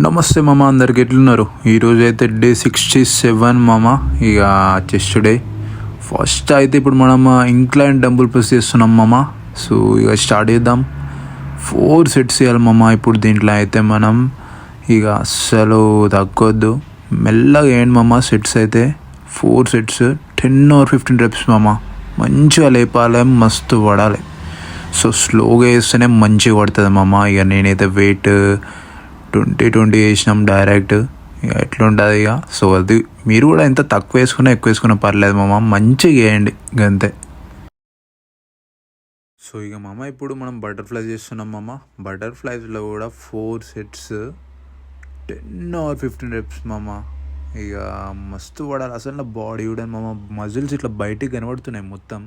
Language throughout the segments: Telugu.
నమస్తే మామ, అందరికి ఎట్లున్నారు? ఈరోజు అయితే డే 67 మామ. ఇక చెస్ట్ డే ఫస్ట్ అయితే ఇప్పుడు మనం ఇంక్లైన్ డంబుల్ ప్రెస్ చేస్తున్నాం మామ. సో ఇక స్టార్ట్ చేద్దాం. 4 సెట్స్ చేయాలి మామ. ఇప్పుడు దీంట్లో అయితే మనం ఇక అస్సలు తగ్గొద్దు, మెల్లగా వేయండి మామ. సెట్స్ అయితే 4 సెట్స్ 10 or 15 reps మామ. మంచిగా లేపాలి, మస్తు పడాలి. సో స్లోగా వేస్తేనే మంచిగా పడుతుంది మామ. ఇక నేనైతే వెయిట్ 20 వేసినాం డైరెక్ట్. ఇక ఎట్లుంటుంది ఇక. సో అది మీరు కూడా ఎంత తక్కువ వేసుకున్నా ఎక్కువ వేసుకున్నా పర్లేదు మామ, మంచిగా వేయండి అంతే. సో ఇక మామ ఇప్పుడు మనం బటర్ఫ్లైస్ చేస్తున్నాం మామ. బటర్ఫ్లైస్లో కూడా 4 సెట్స్ 10 or 15 reps మామ. ఇక మస్తు పడాలి అసలు. నా బాడీ కూడా మామ, మజిల్స్ ఇట్లా బయటికి కనబడుతున్నాయి మొత్తం.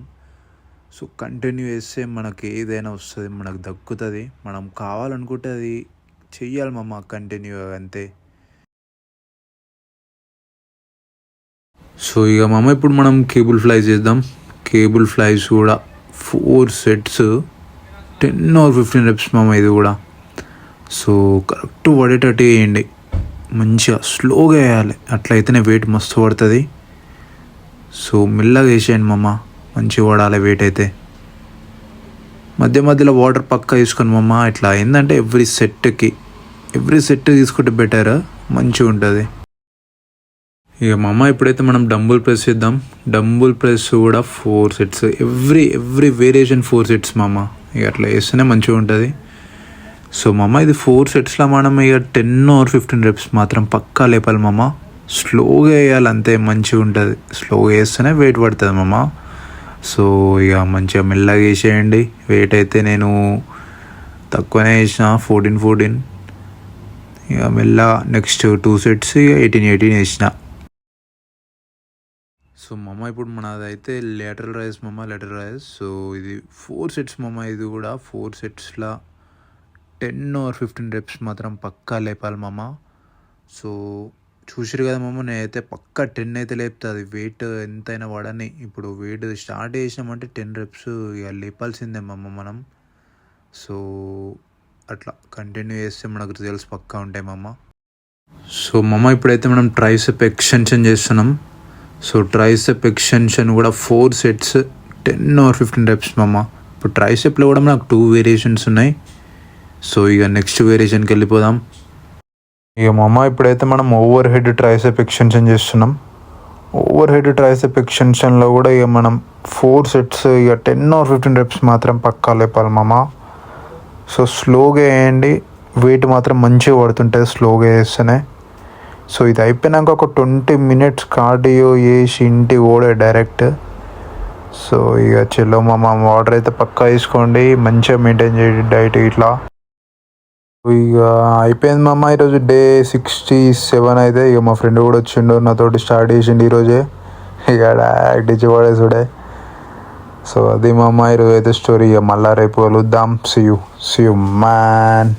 సో కంటిన్యూ చేస్తే మనకి ఏదైనా వస్తుంది, మనకు దక్కుతుంది. మనం కావాలనుకుంటే అది చెయ్యాలి మామ, కంటిన్యూ అంతే. సో ఇక మామ ఇప్పుడు మనం కేబుల్ ఫ్లైస్ చేద్దాం. కేబుల్ ఫ్లైస్ కూడా 4 సెట్స్ 10 or 15 reps మామ. ఇది కూడా సో కరెక్ట్ పడేటట్టు వేయండి, మంచిగా స్లోగా వేయాలి. అట్లయితేనే వెయిట్ మస్తు పడుతుంది. సో మెల్లగా వేసేయండి మామ, మంచిగా పడాలి వెయిట్ అయితే. మధ్య మధ్యలో వాటర్ పక్కా తీసుకొని మామ. ఇట్లా ఏంటంటే ఎవ్రీ సెట్ తీసుకుంటే బెటర్, మంచిగా ఉంటుంది. ఇక మామ ఇప్పుడైతే మనం డంబుల్ ప్రెస్ చేద్దాం. డంబుల్ ప్రెస్ కూడా 4 సెట్స్, ఎవ్రీ వేరియేషన్ 4 సెట్స్ మామ. ఇక అట్లా వేస్తేనే మంచిగా ఉంటుంది. సో మామ ఇది 4 సెట్స్లో మనం ఇక 10 or 15 reps మాత్రం పక్కా లేపాలి మామ. స్లోగా వేయాలి అంతే, మంచిగా ఉంటుంది. స్లోగా వేస్తేనే వెయిట్ పడుతుంది మామ. సో ఇక మంచిగా మెల్లగా వేసేయండి. వెయిట్ అయితే నేను తక్కువనే వేసిన, 14. ఇక మెల్ల నెక్స్ట్ 2 సెట్స్ ఇక 18 వేసిన. సో మామ ఇప్పుడు మనదైతే లేటరల్ రైజ్ మామ, లేటరల్ రైజ్. సో ఇది 4 సెట్స్ మామ. ఇది కూడా 4 సెట్స్లో 10 or 15 reps మాత్రం పక్కా లేపాలి మామ. సో చూసిరు కదా మామ, నేనైతే పక్కా 10 అయితే లేపుతుంది. వెయిట్ ఎంతైనా పడని. ఇప్పుడు వెయిట్ స్టార్ట్ చేసినామంటే 10 reps ఇక లేపాల్సిందే మామ మనం. సో అట్లా కంటిన్యూ చేస్తే మనకు రిజల్ట్స్ పక్కా ఉంటాయి మామ. సో మామ ఇప్పుడైతే మనం ట్రైసెప్ ఎక్స్టెన్షన్ చేస్తున్నాం. సో ట్రైసెప్ ఎక్స్టెన్షన్ కూడా 4 సెట్స్ 10 or 15 reps మామ. ఇప్పుడు ట్రైసెప్లో కూడా మనకు 2 వేరియేషన్స్ ఉన్నాయి. సో ఇక నెక్స్ట్ వేరియేషన్కి వెళ్ళిపోదాం. ఇక మామ ఇప్పుడైతే మనం ఓవర్ హెడ్ ట్రైసెప్ ఎక్స్టెన్షన్ చేస్తున్నాం. ఓవర్ హెడ్ ట్రైసెప్ ఎక్స్టెన్షన్లో కూడా ఇక మనం 4 సెట్స్ ఇక 10 or 15 reps మాత్రం పక్కా లేపాలి మామ. సో స్లోగా వేయండి, వెయిట్ మాత్రం మంచిగా పడుతుంటుంది స్లోగా వేస్తేనే. సో ఇది అయిపోయినాక ఒక 20 minutes కార్డియో వేసి ఇంటికి ఓడే డైరెక్ట్. సో ఇక చెల్లో మామ, వాటర్ అయితే పక్కా తీసుకోండి, మంచిగా మెయింటైన్ చేయండి డైట్ ఇట్లా. ఇక అయిపోయింది మామ. ఈరోజు డే 67 అయితే. ఇక మా ఫ్రెండ్ కూడా వచ్చిండు, నాతోటి స్టార్ట్ చేసిండు ఈరోజే. ఇక డైరెక్ట్ ఇచ్చి పడేసుడే. సో అది మామ ఈరోజు అయితే స్టోరీ. ఇక మళ్ళీ రేపు కలుద్దాం. See you man.